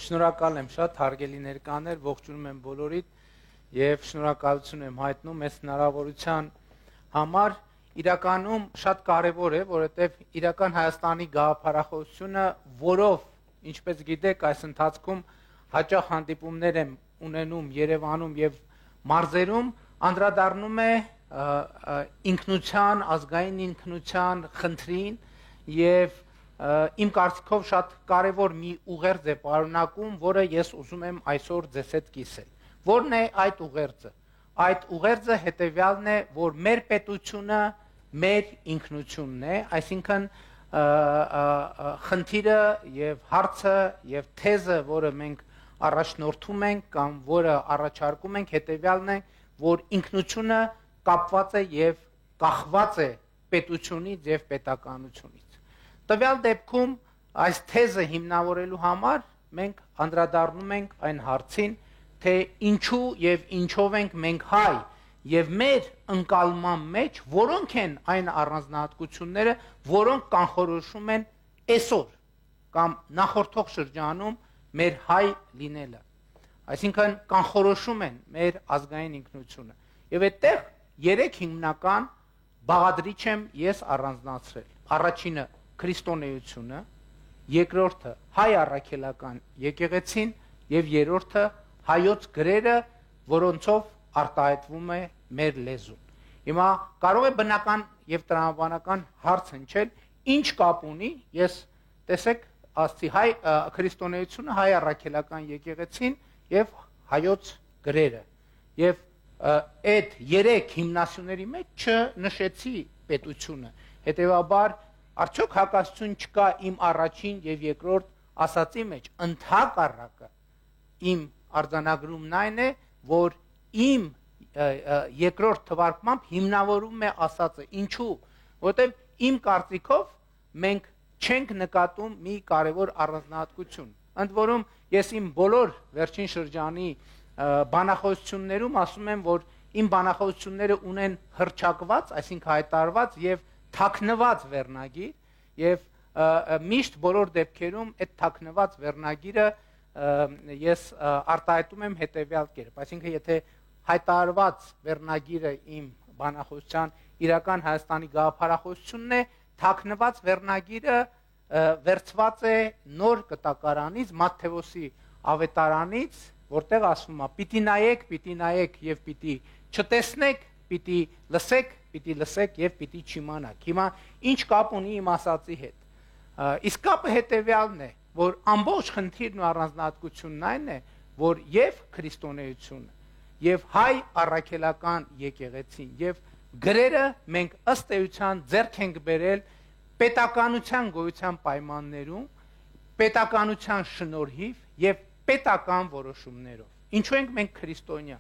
Շնորհակալ եմ շատ հարգելի ներկաներ, ողջունում եմ բոլորիդ եւ շնորհակալություն եմ հայտնում այս հնարավորության համար։ Իրականում շատ կարեւոր է, որովհետեւ իրական Հայաստանի գաղափարախոսությունը, որով, ինչպես գիտեք, այս ընթացքում հաճախ հանդիպումներ եմ ունենում Երևանում եւ մարզերում, անդրադառնում է ինքնության, ազգային ինքնության խնդրին եւ իմ կարծիքով շատ կարևոր մի ուղերձ է պարունակում, որը ես ուզում եմ այսօր ձեզ հետ կիսել։ Որն է այդ ուղերձը։ Այդ ուղերձը հետեւյալն է, որ մեր պետությունը մեր ինքնությունն է, այսինքն խնդիրը եւ հարցը եւ թեզը, որը մենք առաջնորդում ենք կամ որը առաջարկում ենք, հետեւյալն է, որ ինքնությունը կապված է եւ կախված է պետությունից եւ պետականությունից։ Տվյալ դեպքում այս թեզը հիմնավորելու համար մենք անդրադառնում ենք այն հարցին, թե ինչու եւ ինչով ենք մենք հայ եւ մեր ընկալման մեջ որոնք են այն առանձնահատկությունները, որոնք կանխորոշում են այսօր կամ նախորդող շրջանում մեր հայ լինելը։ Այսինքն կանխորոշում են մեր ազգային ինքնությունը։ Եվ այդտեղ երեք հիմնական բաղադրիչ եմ ես առանձնացրել։ Առաջինը քրիստոնեությունը, երկրորդը հայ առաքելական եկեղեցին եւ երրորդը հայոց գրերը, որոնցով արտահայտվում է մեր լեզուն։ Հիմա կարող է բնական եւ տրամաբանական հարց հնչել, ինչ կապ ունի, ես տեսեք, ասցի հայ քրիստոնեությունը, հայ առաքելական եկեղեցին եւ հայոց գրերը։ Եվ այդ երեք հիմնասյուների մեջ չնշեցի պետությունը։ Հետեւաբար արդյոք հակասություն չկա իմ առաջին եւ երկրորդ ասացի մեջ, ընդհակառակը իմ արձանագրումն այն է, որ իմ երկրորդ թվարկմամբ հիմնավորում է ասածը։ Ինչու՞, որովհետեւ իմ կարծիքով մենք չենք նկատում մի կարևոր առանձնահատկություն։ Ընդ որում ես իմ բոլոր վերջին շրջանի բանախոսություններում ասում եմ, որ իմ բանախոսությունները ունեն հռչակված, այսինքն հայտարարված եւ թաքնված վերնագիր եւ միշտ բոլոր դեպքերում այդ թաքնված վերնագիրը ես արտահայտում եմ հետեւյալ կերպ, այսինքն եթե հայտարարված վերնագիրը իմ բանախոսության իրական Հայաստանի գաղափարախոսությունն է, թաքնված վերնագիրը վերցված է նոր կտակարանից, Մատթեոսի ավետարանից, որտեղ ասվում է՝ պիտի նայեք եւ պիտի չտեսնեք, պիտի լսեք եւ պիտի չիմանաք։ Հիմա ինչ կապ ունի իմ ասածի հետ։ Իսկ կապը հետեւյալն է, որ ամբողջ խնդիրն ու առանձնահատկությունն այն է, որ եւ քրիստոնեությունը եւ հայ առաքելական եկեղեցին եւ գրերը մենք ըստ էության ձեռք ենք բերել պետականության գոյության պայմաններում, պետականության շնորհիվ եւ պետական որոշումներով։ Ինչու ենք մենք քրիստոնյա։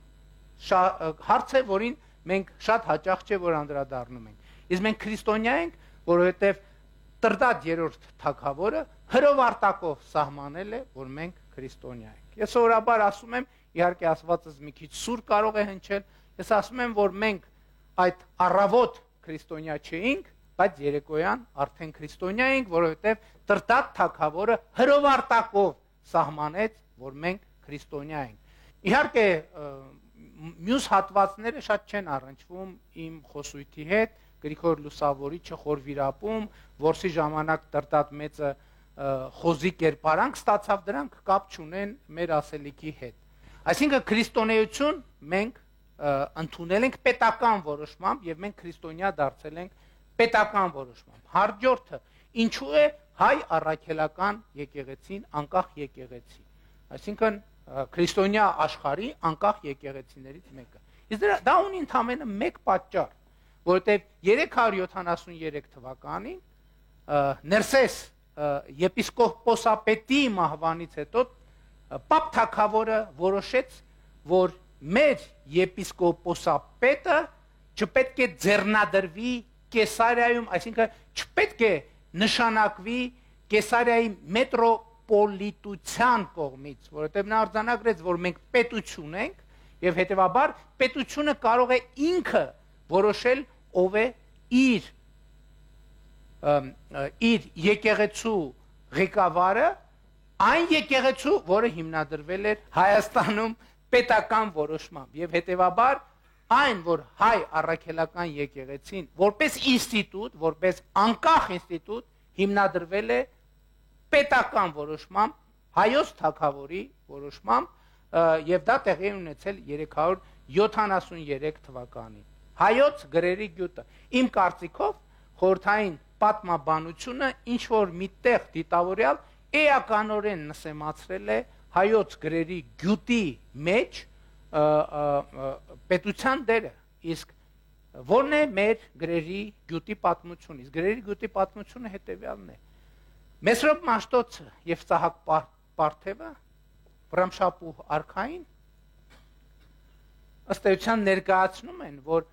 Հարց է, որին մենք շատ հաճախ չէ որ անդրադառնում ենք։ Իսկ մենք քրիստոնյա ենք, որովհետեւ Տրդատ երրորդ թագավորը հրովարտակով սահմանել է, որ մենք քրիստոնյա ենք։ Ես սովորաբար ասում եմ, իհարկե ասվածս մի քիչ սուր կարող է հնչել, ես ասում եմ, որ մենք այդ առավոտ քրիստոնյա չէինք, բայց երեկոյան արդեն քրիստոնյա ենք, որովհետեւ Տրդատ թագավորը հրովարտակով սահմանեց, որ մենք քրիստոնյա ենք։ Իհարկե մյուս հատվածները շատ չեն առնչվում իմ խոսույթի հետ, Գրիգոր Լուսավորիչը խորվիրապում, որսի ժամանակ Տրդատ մեծը խոզի կերպարանք ստացավ, դրանք կապ չունեն մեր ասելիքի հետ։ Այսինքն քրիստոնեություն մենք ընդունել ենք պետական որոշմամբ եւ մենք քրիստոնյա դարձել ենք պետական որոշմամբ։ Հաջորդը ինչու է հայ առաքելական եկեղեցին անկախ եկեղեցի։ Այսինքն քրիստոնյա աշխարհի անկախ եկեղեցիներից մեկը։ Իսկ դա ունի ընդամենը մեկ պատճառ, որովհետև 373 թվականին Ներսես եպիսկոպոսապետի մահվանից հետո Պապ թագավորը որոշեց, որ մեր եպիսկոպոսապետը չպետք է ձեռնադրվի Կեսարիայում, այսինքն չպետք է նշանակվի Կեսարիայի մետրոպոլիտության կողմից, որովհետև նա արձանագրեց, որ մենք պետություն ենք եւ հետեւաբար պետությունը կարող է ինքը որոշել ով է իր եկեղեցու ղեկավարը այն եկեղեցու, որը հիմնադրվել էր Հայաստանում պետական որոշմամբ եւ հետեւաբար այն, որ հայ առաքելական եկեղեցին որպես ինստիտուտ, որպես անկախ ինստիտուտ հիմնադրվել է պետական որոշմամբ, հայոց թագավորի որոշմամբ եւ դա տեղի ունեցել 373 թվականին։ Հայոց գրերի գյուտը իմ կարծիքով խորհրդային պատմաբանությունը ինչ որ միտեղ դիտավորյալ էականորեն նսեմացրել է հայոց գրերի գյուտի մեջ պետության դերը, իսկ որն է մեր գրերի գյուտի պատմությունը, իսկ գրերի գյուտի պատմությունը հետևյալն է։ Մեսրոպ Մաշտոցը եւ Սահակ Պարթևը Վրամշապուհ արքային ըստ էության ներկայացնում են, որ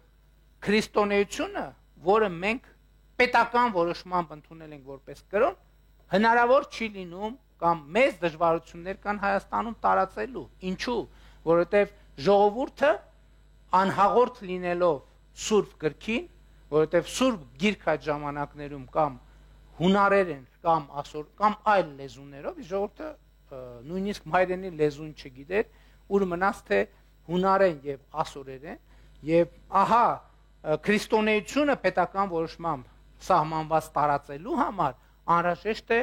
քրիստոնեությունը, որը մենք պետական որոշմամբ ընդունել ենք որպես կրոն, հնարավոր չի լինում կամ մեծ դժվարություններ կան Հայաստանում տարածելու։ Ինչու՞, որովհետև ժողովուրդը անհաղորդ լինելով Սուրբ գրքին, որովհետև Սուրբ գիրք այդ ժամանակներում կամ հունարերեն կամ ասոր կամ այլ լեզուներով, ժողովուրդը նույնիսկ մայրենի լեզուն չգիտեր, ուր մնաց թե հունարեն եւ ասորերեն, եւ ահա քրիստոնեությունը պետական որոշմամբ սահմանված տարածելու համար անհրաժեշտ է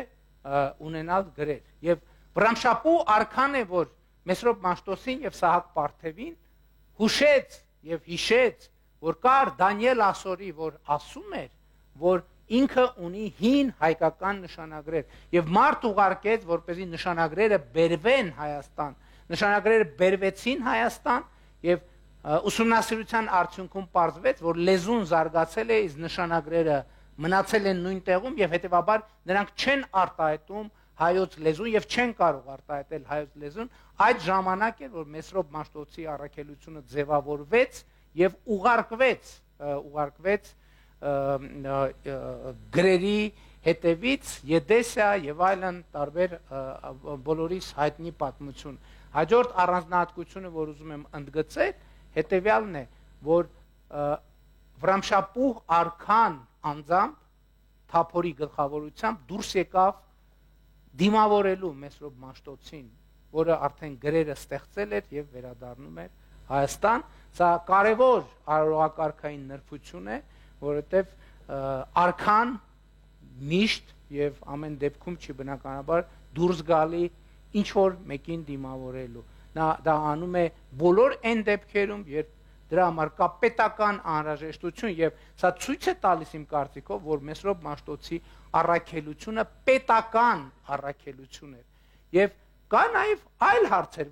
ունենալ գրեր։ Եվ Վրամշապուհ արքան է, որ Մեսրոպ Մաշտոցին եւ Սահակ Պարթևին հուշեց եւ հիշեց, որ կար Դանիել Ասորի, որ ասում էր, որ ինքը ունի հին հայկական նշանագրեր եւ մարդ ուղարկեց, որպեսզի նշանագրերը բերվեն Հայաստան, նշանագրերը բերվեցին Հայաստան եւ ուսումնասիրության արդյունքում պարզվեց, որ լեզուն զարգացել է, իսկ նշանագրերը մնացել են նույն տեղում եւ հետեւաբար նրանք չեն արտահայտում հայոց լեզուն եւ չեն կարող արտահայտել հայոց լեզուն։ Այդ ժամանակ էր, որ Մեսրոպ Մաշտոցի առաքելությունը ձևավորվեց եւ ուղարկվեց գրերի հետևից Եդեսիա եւ այլն տարբեր բոլորիս հայտնի պատմություն։ Հաջորդ առանձնահատկությունը, որ ուզում եմ ընդգծել, հետեւյալն է, որ Վրամշապուհ արքան անձամբ Թափորի գլխավորությամբ դուրս եկավ դիմավորելու Մեսրոպ Մաշտոցին, որը արդեն գրերը ստեղծել էր եւ վերադառնում էր Հայաստան։ Սա կարևոր արարողակարգային նրբություն է, որովհետեւ արքան միշտ եւ ամեն դեպքում չի բնականաբար դուրս գալի ինչ որ մեկին դիմավորելու։ Նա դա անում է բոլոր այն դեպքերում, երբ դրա համար կա պետական անհրաժեշտություն եւ սա ցույց է տալիս իմ կարծիքով, որ Մեսրոպ Մաշտոցի առաքելությունը պետական առաքելություն էր։ Եվ կա նաեւ այլ հարցեր,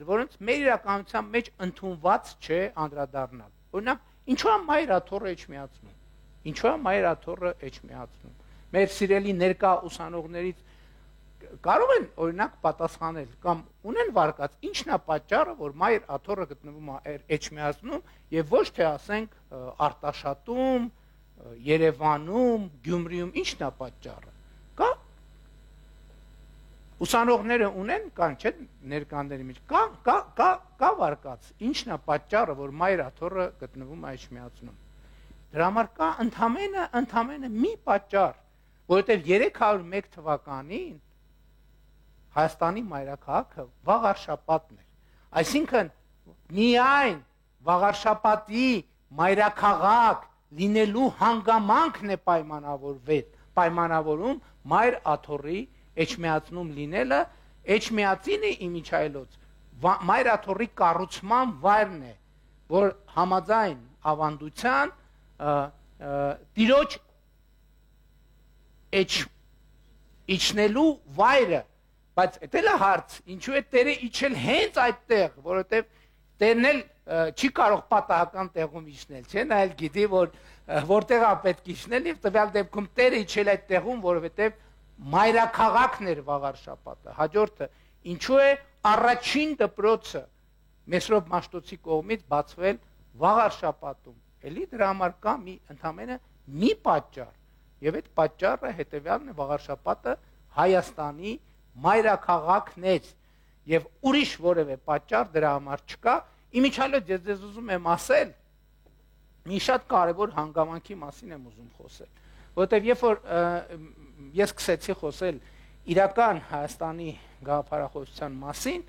որոնց մեր իրականության մեջ ընդունված չէ անդրադառնալ։ Օրինակ, ինչու է Մայր Աթոռը էջմիածնում։ Ինչու է Մայր Աթոռը էջմիածնում։ Մեր սիրելի ներկա ուսանողներից կարող են օրինակ պատասխանել կամ ունեն վարկած ինչն է պատճառը, որ Մայր Աթոռը գտնվում է էջմիածնում եւ ոչ թե ասենք Արտաշատում, Երևանում, Գյումրիում, ինչն է պատճառը։ Կա ուսանողները ունեն, կան չէ ներկաների մեջ, կա վարկած, ինչն է պատճառը, որ Մայր Աթոռը գտնվում է էջմիածնում։ Դրա համար կա ընդամենը մի պատճառ, որովհետեւ 301 թվականին Հայաստանի մայրաքաղաքը Վաղարշապատն էր։ Այսինքն միայն Վաղարշապատի մայրաքաղաք լինելու հանգամանքն է պայմանավորում Մայր Աթոռի էջմիածնում լինելը, էջմիածինը իմիջայլոց Մայր Աթոռի կառուցման վայրն է, որ համաձայն ավանդության տիրոջ իջնելու վայրը, բայց դա էլ է հարց, ինչու է Տերը իջել հենց այդտեղ, որովհետև Տերն էլ չի կարող պատահական տեղում իջնել, չէ՞, նա էլ գիտի, որ որտեղ է պետք իջնել եւ տվյալ դեպքում Տերը իջել այդ տեղում, որովհետև մայրաքաղաքն էր Վաղարշապատը։ Հաջորդը, ինչու է առաջին դպրոցը Մեսրոպ Մաշտոցի կողմից բացվել Վաղարշապատում։ Էլի դրա համար կա ընդամենը մի պատճառ, եւ այդ պատճառը հետեւյալն է, Վաղարշապատը Հայաստանի մայրաքաղաքն էր եւ ուրիշ որևէ պատճառ դրա համար չկա։ Իմիջիալոց ես ուզում եմ ասել, մի շատ կարևոր հանգամանքի մասին եմ ուզում խոսել, որովհետեւ երբ որ ես սկսեցի խոսել իրական Հայաստանի գաղափարախոսության մասին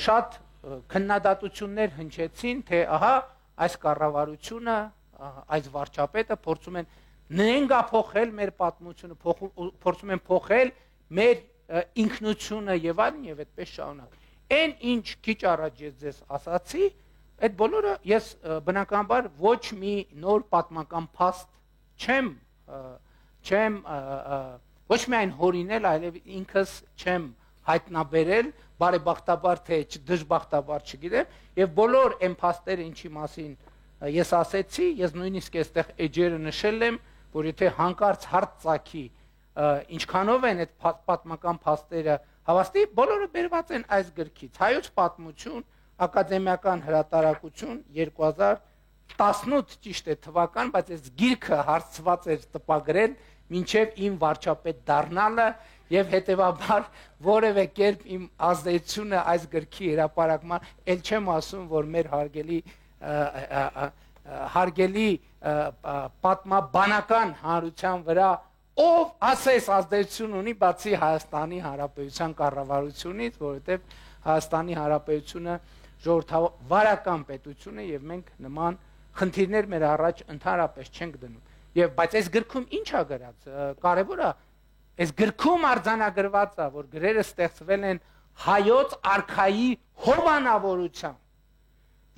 շատ քննադատություններ հնչեցին, թե ահա այս կառավարությունը, այս վարչապետը փորձում են նենգափոխել մեր պատմությունը, փորձում են փոխել մեր ինքնությունը եւ այլն եւ այդպես շարունակ։ Այն ինչ քիչ առաջ ես ձեզ ասացի, այդ բոլորը ես բնականաբար ոչ մի նոր պատմական փաստ չեմ ոչ միայն հորինել, այլև ինքս չեմ հայտնաբերել, բարեբախտաբար թե դժբախտաբար չգիտեմ, եւ բոլոր այն փաստերը, ինչի մասին ես ասեցի, ես նույնիսկ այստեղ էջերը նշել եմ, որ եթե հանկարծ հարց ծագի, ինչքանով են այդ պատմական փաստերը հավաստի, բոլորը բերված են այս գրքից։ Հայոց պատմություն, ակադեմիական հրատարակություն 2018 ճիշտ է թվական, բայց այս գիրքը հարցված էր տպագրել մինչև իմ վարչապետ դառնալը եւ հետեւաբար որևէ կերպ իմ ազդեցությունը այս գրքի հրապարակման ել չեմ ասում, որ մեր հարգելի պատմաբանական հանրության վրա ով ասես ազդեցություն ունի բացի Հայաստանի Հանրապետության կառավարությունից, որովհետեւ Հայաստանի Հանրապետությունը ժողովրդավարական պետություն է եւ մենք նման խնդիրներ մեր առաջ ընդհանրապես չենք դնում։ Եվ բայց այս գրքում ինչ է գրած, կարևորը այս գրքում արձանագրված է, որ գրերը ստեղծվել են հայոց արքայի հովանավորությամբ,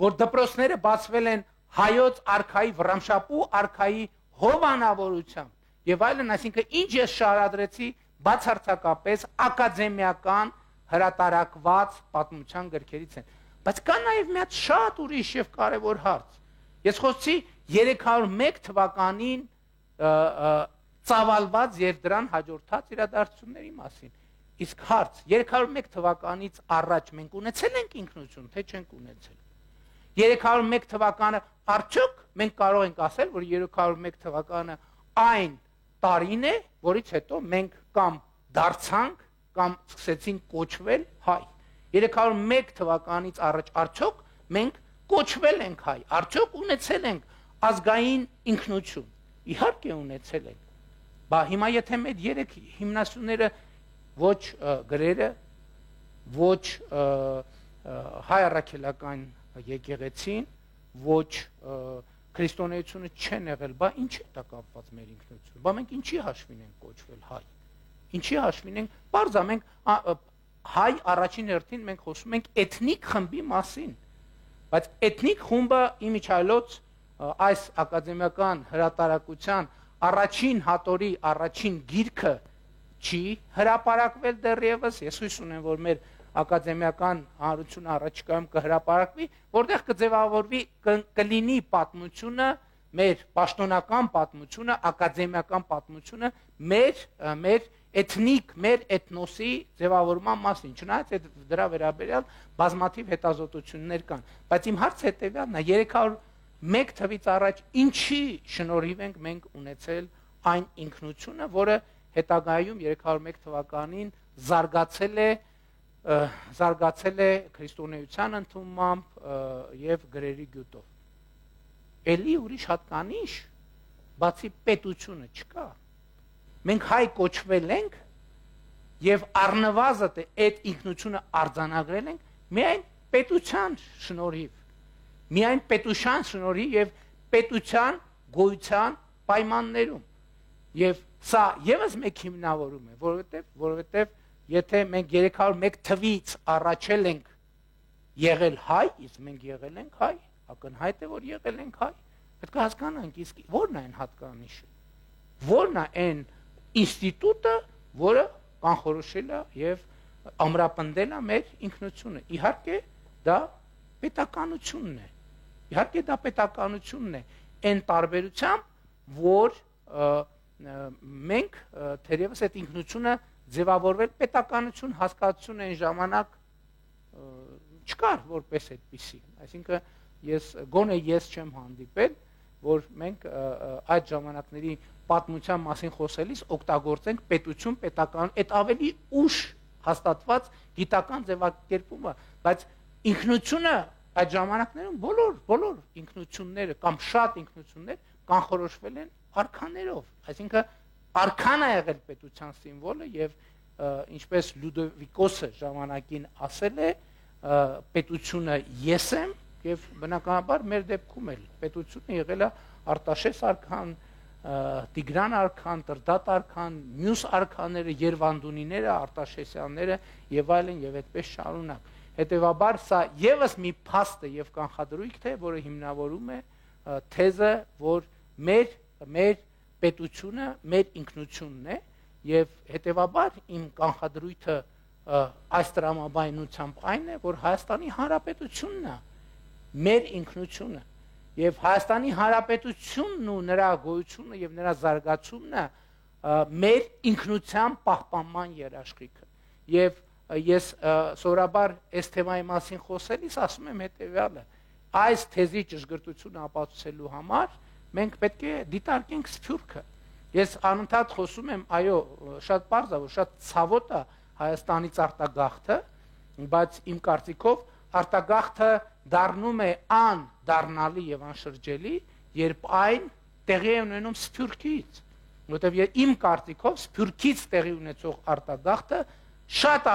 որ դպրոցները բացվել են հայոց արքայի վռամշապու արքայի հովանավորությամբ եւ այլն, այսինքն ինչ ես շարադրեցի բացարձակապես ակադեմիական հրատարակված պատմության գրքերից են։ Բայց կա նաեւ մի հատ շատ ուրիշ եւ կարեւոր հարց։ Ես խոսեցի 301 թվականին ծավալված եւ դրան հաջորդած իրադարձությունների մասին։ Իսկ հարց 301 թվականից առաջ մենք ունեցել ենք ինքնություն, թե չենք ունեցել։ 301 թվականը արդյոք մենք կարող ենք ասել, որ 301 թվականը այն տարին է, որից հետո մենք կամ դարձանք կամ սկսեցինք կոչվել հայ։ 301 թվականից առաջ արդյոք մենք կոչվել ենք հայ, արդյոք ունեցել ենք ազգային ինքնություն։ Իհարկե ունեցել ենք։ Բա հիմա եթե մեր երեք հիմնասյուները ոչ գրերը, ոչ հայ առաքելական եկեղեցին, ոչ քրիստոնեությունը չեն եղել, բա ինչ է դա կապված մեր ինքնություն։ Բա մենք ինչի հաշվին ենք կոչվել հայ։ Ինչի հաշվին ենք, բարձա մենք հայ առաջին հերթին մենք խոսում ենք էթնիկ խմբի մասին, բայց էթնիկ խումբը իմիջայլոց այս ակադեմիական հրատարակության առաջին հատորի առաջին գիրքը չի հրապարակվել դեռևս, ես հույս ունեմ, որ մեր ակադեմիական հանրությունը առաջիկայում կհրապարակվի, որտեղ կձևավորվի կլինի պատմությունը, մեր պաշտոնական պատմությունը, ակադեմիական պատմությունը, մեր էթնիկ, մեր էթնոսի ձևավորման մասին, չնայած դրա վերաբերյալ բազմաթիվ հետազոտություններ կան, բայց իմ հարցը հետևյալն է, 301 թվից առաջ ինչի շնորհիվ ենք մենք ունեցել այն ինքնությունը, որը հետագայում 301 թվականին զարգացել է քրիստոնեության ընդունմամբ եւ գրերի գյուտով։ Էլի ուրիշ հատկանիշ, բացի պետությունը չկա։ Մենք հայ կոչվել ենք եւ առնվազն այդ ինքնությունը արձանագրել ենք միայն պետության շնորհիվ։ Միայն պետության շնորհիվ եւ պետության գոյության պայմաններում։ Եվ սա եւս մեկ հիմնավորում է, որովհետեւ եթե մենք 301 թվից առաջել ենք եղել հայ, իսկ մենք եղել ենք հայ, ակնհայտ է, որ եղել ենք հայ, պետք է հասկանանք, իսկ ո՞րն է այն հատկանիշը, ո՞րն է այն ինստիտուտը, որը կանխորոշել է եւ ամրապնդել է մեր ինքնությունը։ Իհարկե դա պետականությունն է։ Իհարկե դա պետականությունն է, այն տարբերությամբ, որ մենք թերևս այդ ինքնությունը ձևավորվել պետականություն հասկացություն այն ժամանակ չկար որպես այդպիսի, այսինքն ես չեմ հանդիպել, որ մենք այդ ժամանակների պատմության մասին խոսելիս օգտագործենք պետություն, պետական, այդ ավելի ուշ հաստատված գիտական ձևակերպում է, բայց ինքնությունը այդ ժամանակներում բոլոր ինքնությունները կամ շատ ինքնություններ կանխորոշվել են արքաներով, այսինքն արքան է եղել պետության սիմվոլը եւ ինչպես Լյուդովիկոսը ժամանակին ասել է, պետությունը ես եմ եւ բնականաբար մեր դեպքում էլ պետությունը եղել է Արտաշես արքան, Տիգրան արքան, Տրդատ արքան, մյուս արքաները, Երվանդունիները, Արտաշեսյանները եւ այլն եւ այդպես շարունակ։ Հետևաբար սա եւս մի փաստ է եւ կանխադրույք է, որը հիմնավորում է թեզը, որ մեր պետությունը մեր ինքնությունն է եւ հետեւաբար իմ կանխադրույթը այս տրամաբանությամբ այն է, որ Հայաստանի Հանրապետությունն է մեր ինքնությունը եւ Հայաստանի Հանրապետությունն ու նրա գոյությունը եւ նրա զարգացումն է մեր ինքնության պահպանման երաշխիքը եւ ես սովորաբար այս թեմայի մասին խոսելիս ասում եմ հետեւյալը այս թեզի ճշգրտությունը ապացուցելու համար մենք պետք է դիտարկենք սփյուռքը ես անընդհատ խոսում եմ այո շատ պարզ է որ շատ ցավոտ է Հայաստանից արտագաղթը բայց իմ կարծիքով արտագաղթը դառնում է անդառնալի եւ անշրջելի երբ այն տեղի է ունենում սփյուռքից որովհետեւ իմ կարծիքով սփյուռքից տեղի ունեցող արտագաղթը շատ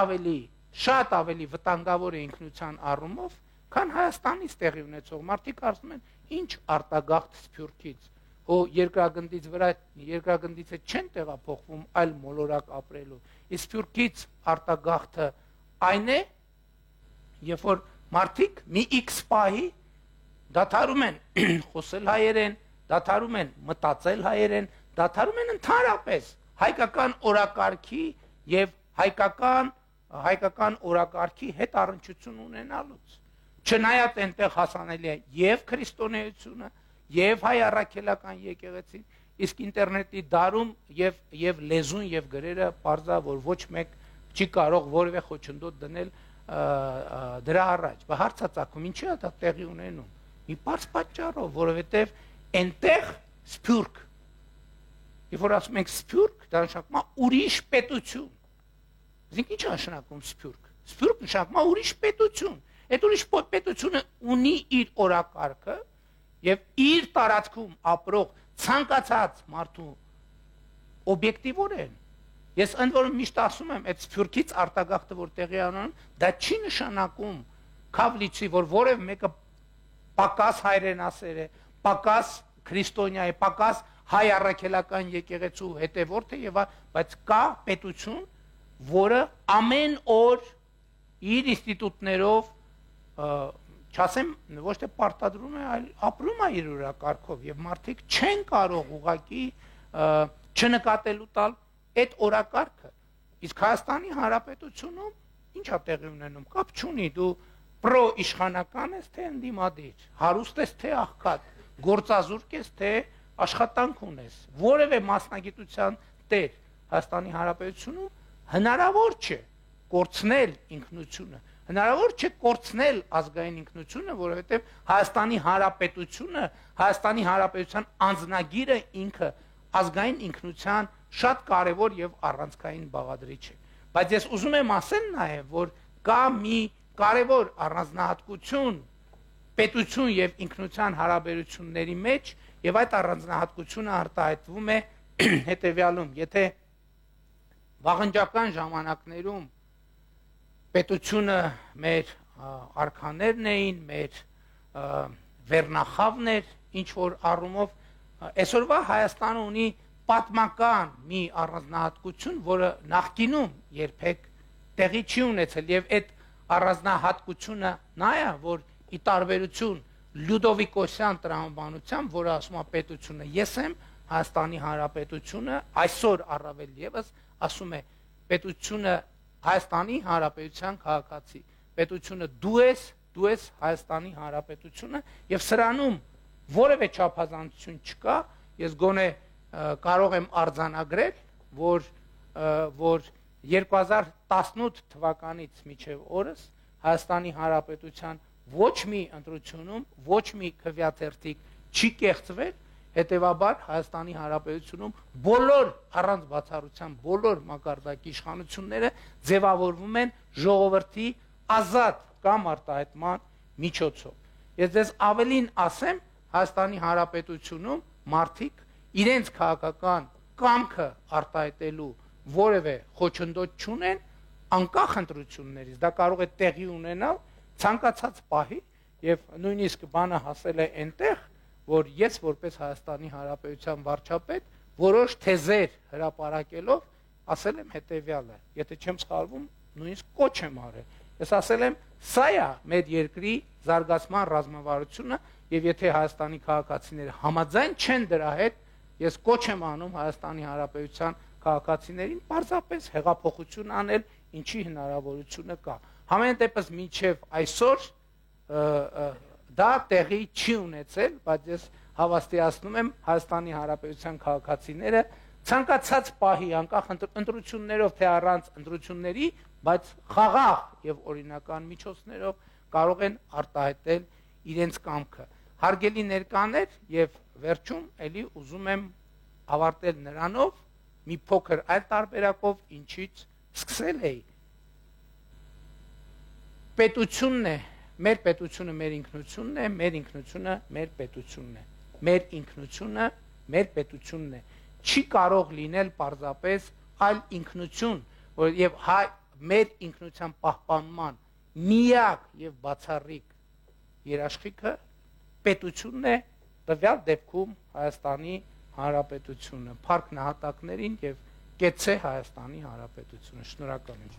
ավելի վտանգավոր է ինքնության առումով քան Հայաստանից տեղի ունեցող մարդիկ ասում են ինչ արտագաղթ սփյուռքից ու երկրագնդից չեն տեղափոխվում այլ մոլորակ ապրելու իսկ սփյուռքից արտագաղթը այն է երբ որ մարդիկ մի X պահի դադարում են խոսել հայերեն, դադարում են մտածել հայերեն, դադարում են ընդհանրապես հայկական օրակարգի եւ հայկական օրակարգի հետ առնչություն ունենալուց։ Չնայած այնտեղ հասանելի է եւ քրիստոնեությունը, եւ հայ առաքելական եկեղեցին, իսկ ինտերնետի դարում եւ լեզուն եւ գրերը բարձա որ ոչ մեկ չի կարող որևէ խոչընդոտ դնել դրա առաջ, բայց հարցը ցակում ինչի է դա տեղի ունենում։ Մի բարձ պատճառով, որովհետև այնտեղ սփյուռք։ Երբ որ ասում ենք սփյուռք, դա նշանակում է ուրիշ պետություն։ Իսկ ի՞նչ է նշանակում սփյուռք։ Սփյուռք նշանակում է ուրիշ պետություն։ Այդ ուրիշ պետությունը ունի իր օրակարգը եւ իր տարածքում ապրող ցանկացած մարդու օբյեկտիվորեն Ես ընդ որում միշտ ասում եմ, այդ սփյուռքից արտագաղթը որ տեղի ունենում, դա չի նշանակում քավլիցի, որ որևէ մեկը պակաս հայրենասեր է, պակաս քրիստոնյա է, պակաս հայ առաքելական եկեղեցու հետևորդ է եւ բայց կա պետություն, որը ամեն օր իր ինստիտուտներով չասեմ ոչ թե պարտադրում է, այլ ապրում է իր օրակարգով եւ մարդիկ չեն կարող ուղղակի չնկատելու տալ այդ օրակարգը իսկ Հայաստանի Հանրապետությունում ինչ է տեղի ունենում կապ չունի դու պրո իշխանական ես թե ընդդիմադիր հարուստ ես թե աղքատ գործազուրկ ես թե աշխատանք ունես որևէ մասնագիտության տեր Հայաստանի Հանրապետությունում հնարավոր չէ կորցնել ինքնությունը հնարավոր չէ կորցնել ազգային ինքնությունը որովհետև Հայաստանի Հանրապետությունը Հայաստանի Հանրապետության անձնագիրը ինքը ազգային ինքնության շատ կարևոր եւ առանցքային բաղադրիչ է բայց ես ուզում եմ ասել նաեւ որ կա մի կարևոր առանձնահատկություն պետություն եւ ինքնության հարաբերությունների մեջ եւ այդ առանձնահատկությունը արտահայտվում է հետեւյալում եթե վաղնջական ժամանակներում պետությունը մեր արքաներն էին մեր վերնախավն էր ինչ որ առումով այսօրվա Հայաստանը ունի պատմական մի առանձնահատկություն, որը նախկինում երբեք տեղի չի ունեցել եւ այդ առանձնահատկությունը նա է, որ ի տարբերություն Լյուդովիկոսյան տրամաբանությամբ, որը ասում է պետությունը ես եմ, Հայաստանի Հանրապետությունը այսօր առավել եւս ասում է պետությունը Հայաստանի Հանրապետության քաղաքացի, պետությունը դու ես Հայաստանի Հանրապետությունը եւ սրանում որևէ չափազանցություն չկա, ես գոնե կարող եմ արձանագրել, որ 2018 թվականից մինչև օրս Հայաստանի Հանրապետության ոչ մի ընտրությունում, ոչ մի քվեաթերթիկ չի կեղծվել, հետևաբար Հայաստանի Հանրապետությունում բոլոր առանց բացառության բոլոր մակարդակի իշխանությունները ձևավորվում են ժողովրդի ազատ կամ արտահայտման միջոցով։ Ես ձեզ ավելին ասեմ, Հայաստանի Հանրապետությունում մարդիկ իրենց քաղաքական կամքը արտահայտելու որևէ խոչընդոտ չունեն անկախ ընտրություններից, դա կարող է տեղի ունենալ ցանկացած պահի եւ նույնիսկ բանը հասել է այնտեղ, որ ես որպես Հայաստանի Հանրապետության վարչապետ որոշ թեզեր հրապարակելով ասել եմ հետեւյալը, եթե չեմ սխալվում, նույնիսկ կոչ եմ արել։ Ես ասել եմ, սա է մեր երկրի զարգացման ռազմավարությունը եւ եթե Հայաստանի քաղաքացիները համաձայն չեն դրա հետ, ես կոչ եմ անում Հայաստանի Հանրապետության քաղաքացիներին պարզապես հեղափոխություն անել, ինչի հնարավորությունը կա։ Համենայն դեպս մինչև այսօր դա տեղի չի ունեցել, բայց ես հավաստիացնում եմ Հայաստանի Հանրապետության քաղաքացիները ցանկացած պահի անկախ ընտրություններով թե առանց ընտրությունների, բայց խաղաղ եւ օրինական միջոցներով կարող են արտահայտել իրենց կամքը։ Հարգելի ներկաներ եւ վերջում ելի ուզում եմ ավարտել նրանով մի փոքր այլ տարբերակով, ինչից սկսել էի։ Պետությունն է, մեր պետությունը մեր ինքնությունն է, մեր ինքնությունը մեր պետությունն է։ Մեր ինքնությունը մեր պետությունն է։ Չի կարող լինել պարզապես այլ ինքնություն, որ եւ մեր ինքնության պահպանման միակ եւ բացառիկ երաշխիքը պետությունն է, տվյալ դեպքում Հայաստանի Հանրապետությունը, փառք նահատակներին եւ կեցե Հայաստանի Հանրապետությունը։ Շնորհակալ եմ։